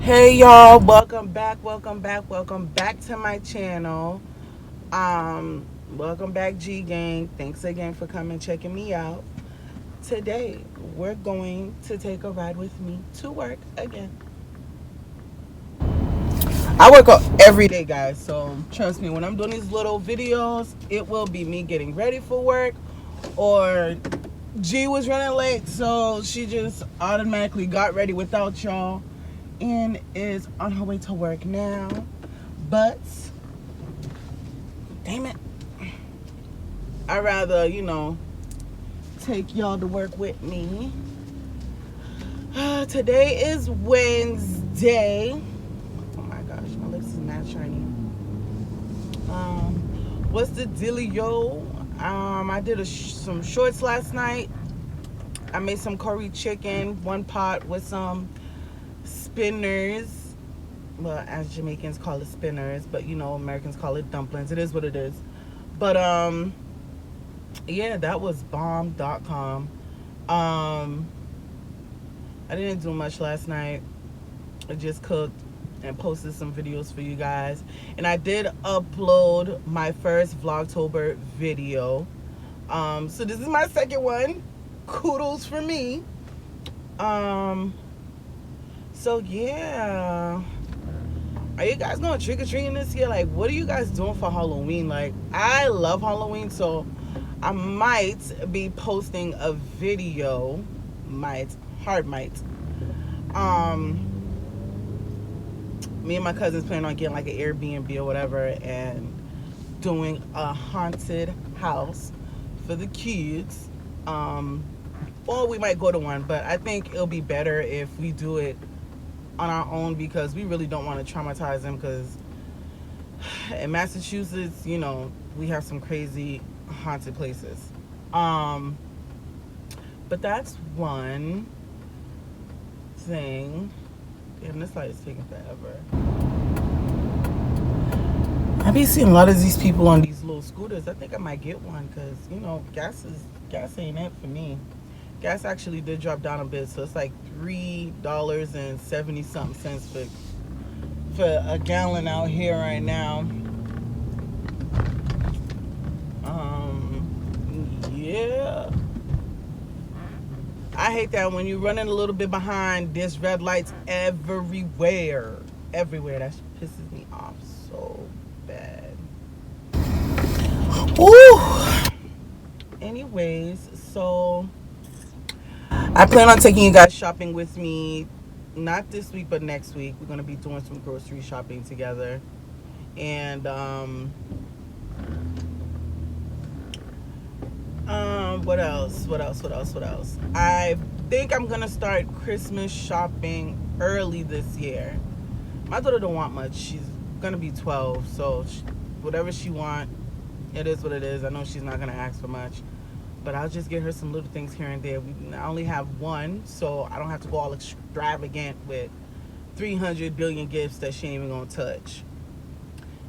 Hey y'all, welcome back to my channel. Welcome back G Gang. Thanks again for coming checking me out. Today, we're going to take a ride with me to work again. I work out every day, guys, so trust me, when I'm doing these little videos, it will be me getting ready for work, or G was running late, so she just automatically got ready without y'all and is on her way to work now. But damn it, I'd rather, take y'all to work with me. Today is Wednesday. Oh my gosh, my lips is mad shiny. What's the dealio? I did some shorts last night. I made some curry chicken, one pot with some spinners. Well, as Jamaicans call it spinners, but Americans call it dumplings. It is what it is. But yeah, that was bomb.com. I didn't do much last night. I just cooked and posted some videos for you guys. And I did upload my first Vlogtober video. So this is my second one. Kudos for me. So yeah. Are you guys going trick-or-treating this year? Like, what are you guys doing for Halloween? Like, I love Halloween, so I might be posting a video. Hard might. Me and my cousins plan on getting like an Airbnb or whatever and doing a haunted house for the kids. Or we might go to one, but I think it'll be better if we do it on our own because we really don't want to traumatize them, because in Massachusetts, we have some crazy haunted places. But that's one thing. Damn, this light is taking forever. I be seeing a lot of these people on these little scooters. I think I might get one because gas ain't it for me. Gas actually did drop down a bit, so it's like $3.70 something cents for a gallon out here right now. Yeah. I hate that when you're running a little bit behind, there's red lights everywhere. Everywhere. That pisses me off so bad. Ooh. Anyways, so I plan on taking you guys shopping with me, not this week, but next week. We're going to be doing some grocery shopping together. And, what else? I think I'm going to start Christmas shopping early this year. My daughter don't want much. She's going to be 12, so whatever she want, it is what it is. I know she's not going to ask for much. But I'll just get her some little things here and there. I only have one, so I don't have to go all extravagant with 300 billion gifts that she ain't even gonna touch.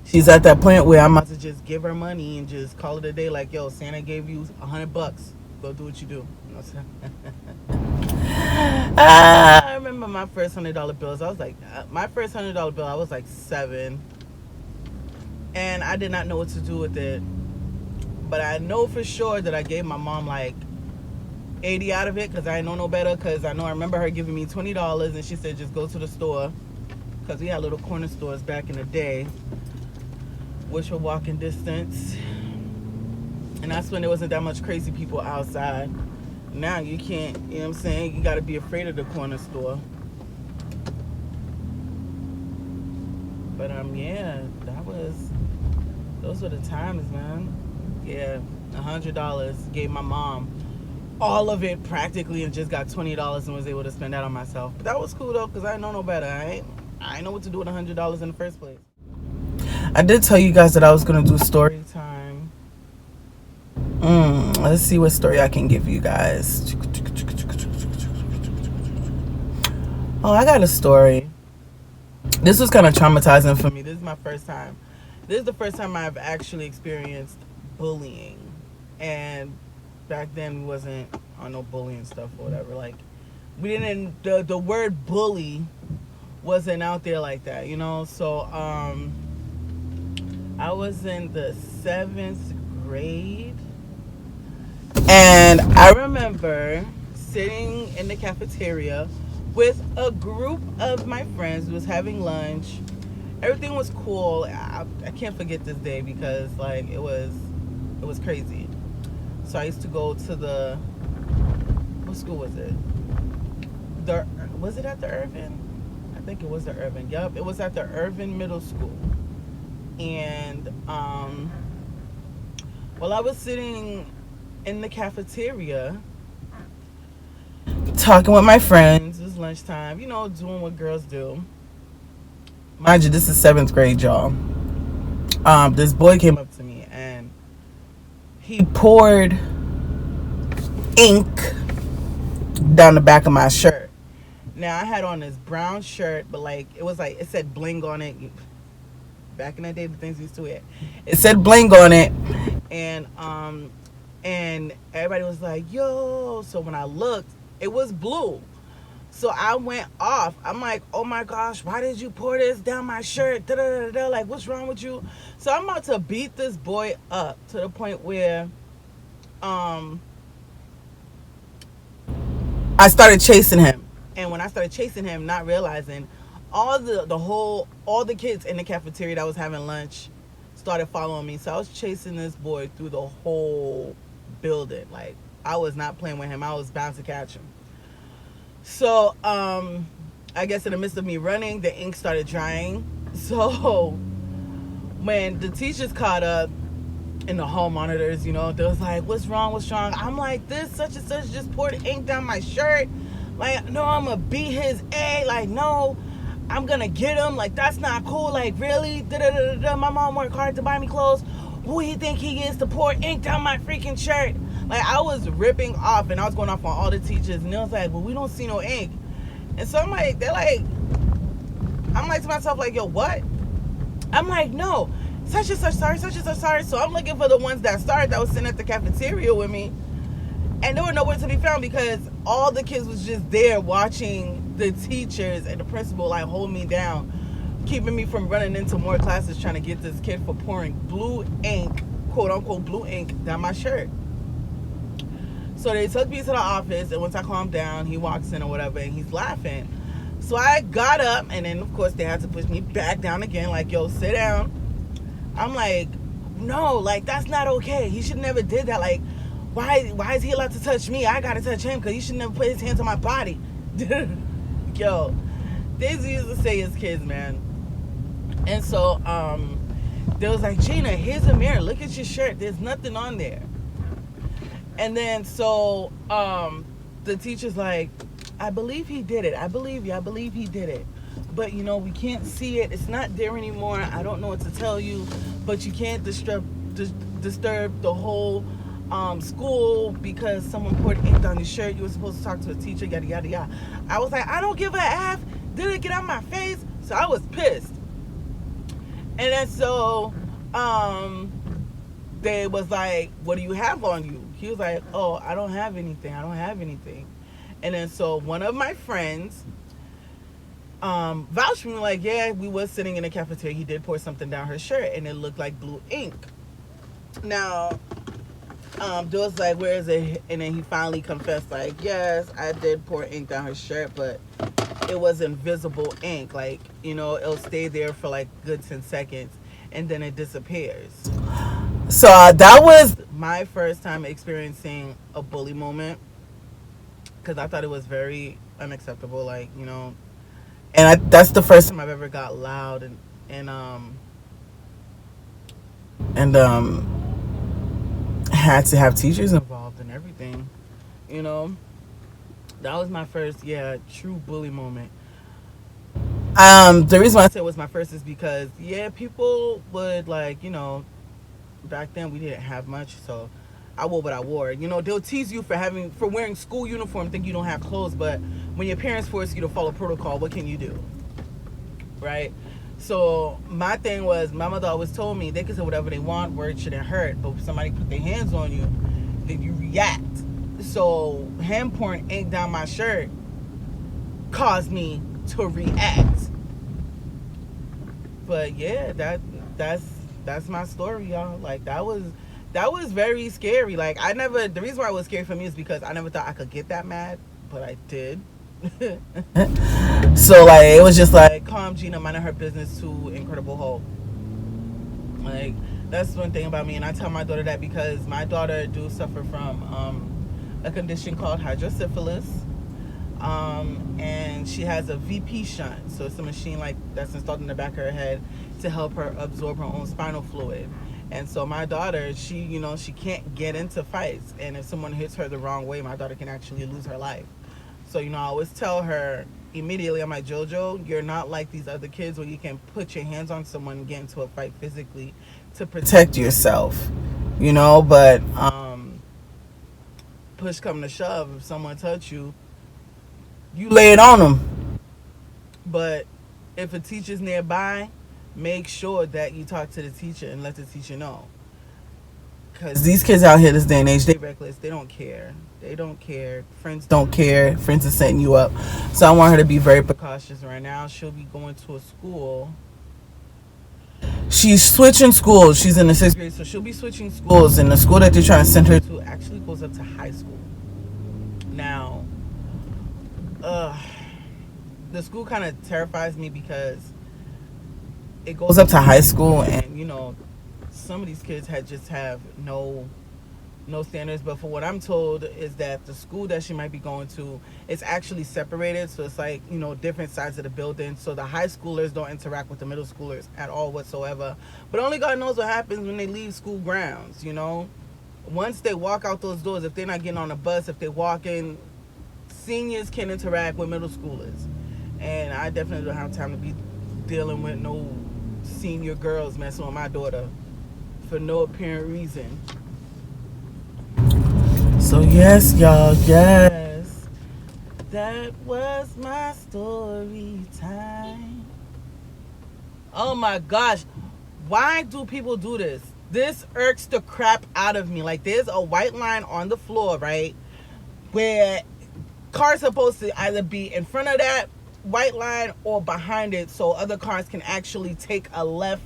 She's at that point where I'm about to just give her money and just call it a day. Like, yo, Santa gave you $100. Go do what you do. I remember my first $100 bills. I was like, my first $100 bill, I was like 7. And I did not know what to do with it. But I know for sure that I gave my mom like 80 out of it because I know no better. Because I remember her giving me $20 and she said just go to the store, because we had little corner stores back in the day which were walking distance, and that's when there wasn't that much crazy people outside. Now you can't, you know what I'm saying, you got to be afraid of the corner store. But yeah, those were the times, man. Yeah, $100, gave my mom all of it practically and just got $20 and was able to spend that on myself. But that was cool though, because I know no better. I ain't know what to do with $100 in the first place. I did tell you guys that I was gonna do story time. Let's see what story I can give you guys. Oh, I got a story. This was kind of traumatizing for me. This is my first time. This is the first time I've actually experienced bullying. And back then we wasn't on no bullying stuff or whatever. Like, we didn't, the word bully wasn't out there like that, you know. So I was in the 7th grade, and I remember sitting in the cafeteria with a group of my friends who was having lunch. Everything was cool. I can't forget this day because like it was crazy. So I used to go to the, what school was it? Was it at the Irvin? I think it was the Irvin. Yup, it was at the Irvin Middle School. And while I was sitting in the cafeteria talking with my friends, it was lunchtime, you know, doing what girls do. Mind you, this is 7th grade, y'all. This boy came up to me and he poured ink down the back of my shirt. Now I had on this brown shirt, but like it said bling on it. Back in the day, the things we used to wear, it said bling on it, and everybody was like, "Yo!" So when I looked, it was blue. So I went off. I'm like, "Oh my gosh, why did you pour this down my shirt? Da da da da. Like, what's wrong with you?" So I'm about to beat this boy up to the point where, I started chasing him. And when I started chasing him, not realizing, all the kids in the cafeteria that was having lunch started following me. So I was chasing this boy through the whole building. Like, I was not playing with him. I was bound to catch him. So I guess in the midst of me running, the ink started drying. So when the teachers caught up in the hall monitors, you know, they was like, what's wrong? I'm like, this such and such just poured ink down my shirt. Like, no, I'm gonna beat his A. Like, no, I'm gonna get him. Like, that's not cool. Like, really? Da-da-da-da-da. My mom worked hard to buy me clothes. Who he think he is to pour ink down my freaking shirt? Like, I was ripping off, and I was going off on all the teachers, and they was like, well, we don't see no ink. And so I'm like, I'm like to myself, like, yo, what? I'm like, no, such and such sorry. So I'm looking for the ones that started, that was sitting at the cafeteria with me. And they were nowhere to be found because all the kids was just there watching the teachers and the principal like hold me down, keeping me from running into more classes trying to get this kid for pouring blue ink, quote unquote blue ink, down my shirt. So they took me to the office, and once I calmed down, he walks in or whatever, and he's laughing. So I got up, and then of course they had to push me back down again, like, yo, sit down. I'm like, no, like, that's not okay. He should never did that. Like, why is he allowed to touch me? I gotta touch him because he should never put his hands on my body. Yo, they used to say as kids, man. And so they was like, Gina, here's a mirror. Look at your shirt. There's nothing on there. And then so the teacher's like, I believe he did it. I believe you. I believe he did it. But, you know, we can't see it. It's not there anymore. I don't know what to tell you. But you can't disturb the whole school because someone poured ink on your shirt. You were supposed to talk to a teacher, yada, yada, yada. I was like, I don't give a F. Did it get out my face? So I was pissed. And then so they was like, what do you have on you? He was like, oh, I don't have anything. And then so one of my friends vouched for me, like, yeah, we was sitting in the cafeteria. He did pour something down her shirt, and it looked like blue ink. Now, Joe was like, where is it? And then he finally confessed, like, yes, I did pour ink down her shirt, but it was invisible ink. Like, you know, it'll stay there for like good 10 seconds, and then it disappears. So that was my first time experiencing a bully moment, because I thought it was very unacceptable, like, you know. And that's the first time I've ever got loud and had to have teachers involved and everything, you know. That was my first, true bully moment. The reason why I say it was my first is because, people would, like, you know, back then we didn't have much, so I wore what I wore. You know, they'll tease you for wearing school uniform, think you don't have clothes, but when your parents force you to follow protocol, what can you do? Right? So my thing was, my mother always told me they can say whatever they want, words shouldn't hurt, but if somebody put their hands on you, then you react. So him pouring ink down my shirt caused me to react. But yeah, that's my story, y'all. Like that was very scary. Like I never. The reason why it was scary for me is because I never thought I could get that mad, but I did. So like it was just like calm Gina minding her business to Incredible Hulk. Like that's one thing about me, and I tell my daughter that because my daughter do suffer from a condition called hydrocephalus, and she has a VP shunt. So it's a machine like that's installed in the back of her head to help her absorb her own spinal fluid. And so my daughter, she can't get into fights, and if someone hits her the wrong way, my daughter can actually lose her life. So I always tell her immediately, I'm like, JoJo, you're not like these other kids where you can put your hands on someone and get into a fight physically to protect yourself, But push come to shove, if someone touch you, you lay it on them. But if a teacher's nearby, make sure that you talk to the teacher and let the teacher know. Because these kids out here this day and age, they reckless. They don't care. They don't care. Friends don't care. Friends are setting you up. So I want her to be very precautious right now. She'll be going to a school. She's switching schools. She's in the 6th grade, so she'll be switching schools. And the school that they're trying to send her to actually goes up to high school. Now, the school kind of terrifies me because it goes up to high school, and some of these kids just have no standards. But for what I'm told is that the school that she might be going to is actually separated, so it's like different sides of the building, so the high schoolers don't interact with the middle schoolers at all whatsoever. But only God knows what happens when they leave school grounds. Once they walk out those doors, if they're not getting on a bus, if they're walking, seniors can interact with middle schoolers, and I definitely don't have time to be dealing with no senior girls messing with my daughter for no apparent reason. So yes, y'all, yes, that was my story time. Oh my gosh, why do people do this? This irks the crap out of me. Like, there's a white line on the floor, right, where cars are supposed to either be in front of that white line or behind it, so other cars can actually take a left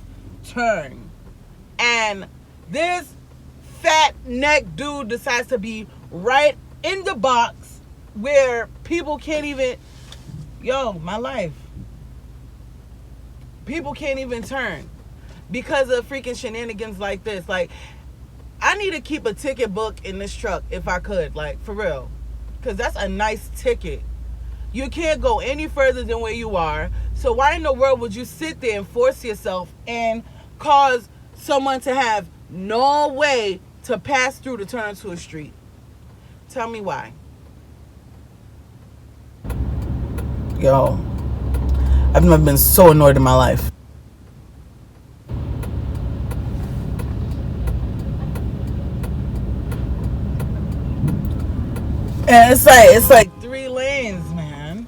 turn. And this fat neck dude decides to be right in the box where people can't even, my life, people can't even turn because of freaking shenanigans like this. Like, I need to keep a ticket book in this truck if I could, like, for real, because that's a nice ticket. You can't go any further than where you are, so why in the world would you sit there and force yourself and cause someone to have no way to pass through to turn to a street? Tell me why. Yo, I've never been so annoyed in my life. And it's like 3 lanes, man.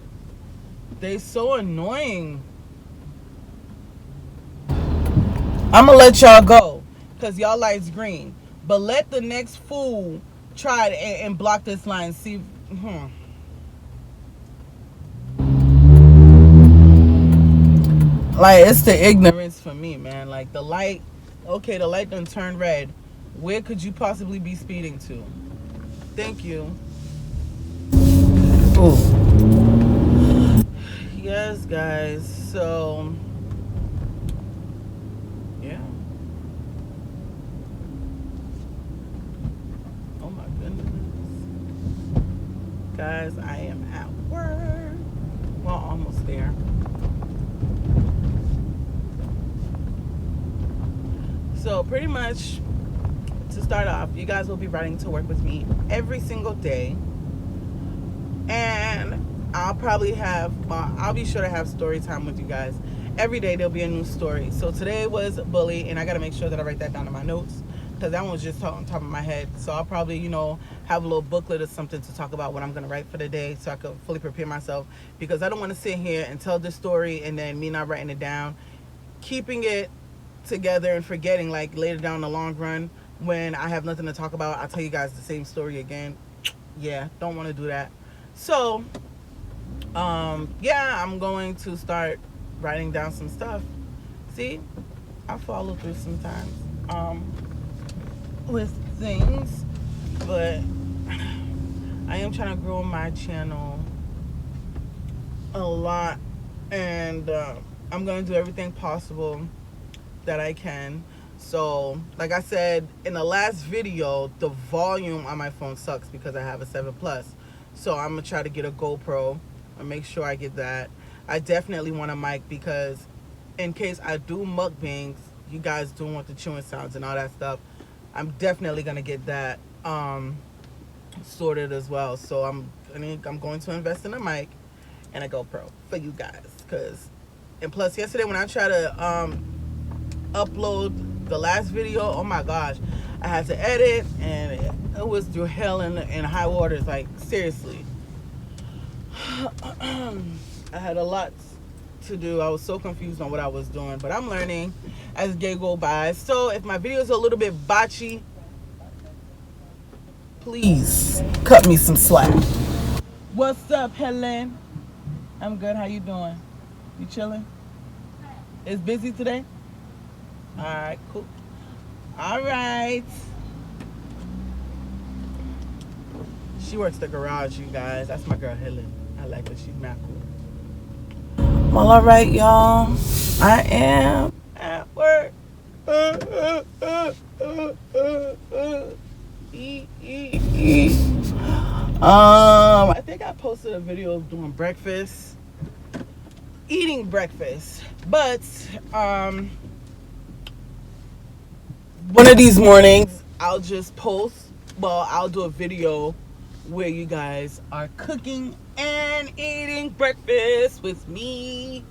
They so annoying. I'm gonna let y'all go because y'all light's green, but let the next fool try and block this line. See, like, it's the ignorance for me, man. Like, the light done turned red. Where could you possibly be speeding to? Thank you. Ooh. Yes, guys. So, yeah. Oh my goodness. Guys, I am at work. Well, almost there. So pretty much, to start off, you guys will be riding to work with me every single day, and I'll be sure to have story time with you guys every day. There'll be a new story. So today was bully, and I gotta make sure that I write that down in my notes because that one was just on top of my head. So I'll probably have a little booklet or something to talk about what I'm gonna write for the day, so I can fully prepare myself, because I don't want to sit here and tell this story and then me not writing it down, keeping it together and forgetting, like, later down the long run when I have nothing to talk about, I'll tell you guys the same story again. Yeah, don't want to do that. So I'm going to start writing down some stuff See, I follow through sometimes with things, but I am trying to grow my channel a lot, and I'm gonna do everything possible that I can. So like I said in the last video, the volume on my phone sucks because I have a 7 Plus. So I'm gonna try to get a GoPro and make sure I get that. I definitely want a mic because in case I do mukbangs, you guys do want the chewing sounds and all that stuff. I'm definitely gonna get that sorted as well. So I'm going to invest in a mic and a GoPro for you guys. And plus yesterday when I tried to upload the last video, oh my gosh, I had to edit and it was through hell and high waters. Like seriously, I had a lot to do. I was so confused on what I was doing, but I'm learning as the day go by. So if my videos are a little bit botchy, please cut me some slack. What's up, Helen? I'm good. How you doing? You chilling? It's busy today? All right, cool. All right. She works the garage, you guys. That's my girl, Helen. I like her. She's mad cool. Well, all right, y'all. I am at work. I think I posted a video of doing breakfast, eating breakfast, but one of these mornings I'll just post. Well, I'll do a video where you guys are cooking and eating breakfast with me.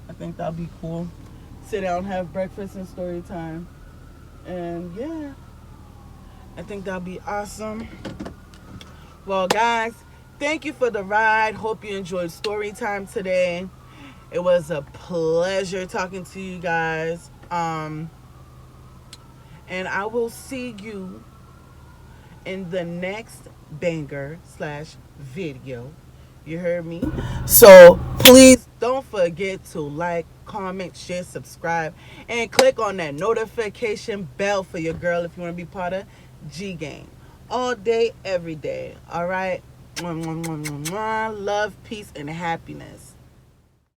I think that'll be cool. Sit down, have breakfast and story time. And yeah, I think that'll be awesome. Well, guys, thank you for the ride. Hope you enjoyed story time today. It was a pleasure talking to you guys. And I will see you in the next banger/video. You heard me? So please don't forget to like, comment, share, subscribe, and click on that notification bell for your girl if you want to be part of G Gang. All day, every day. All right? Love, peace, and happiness.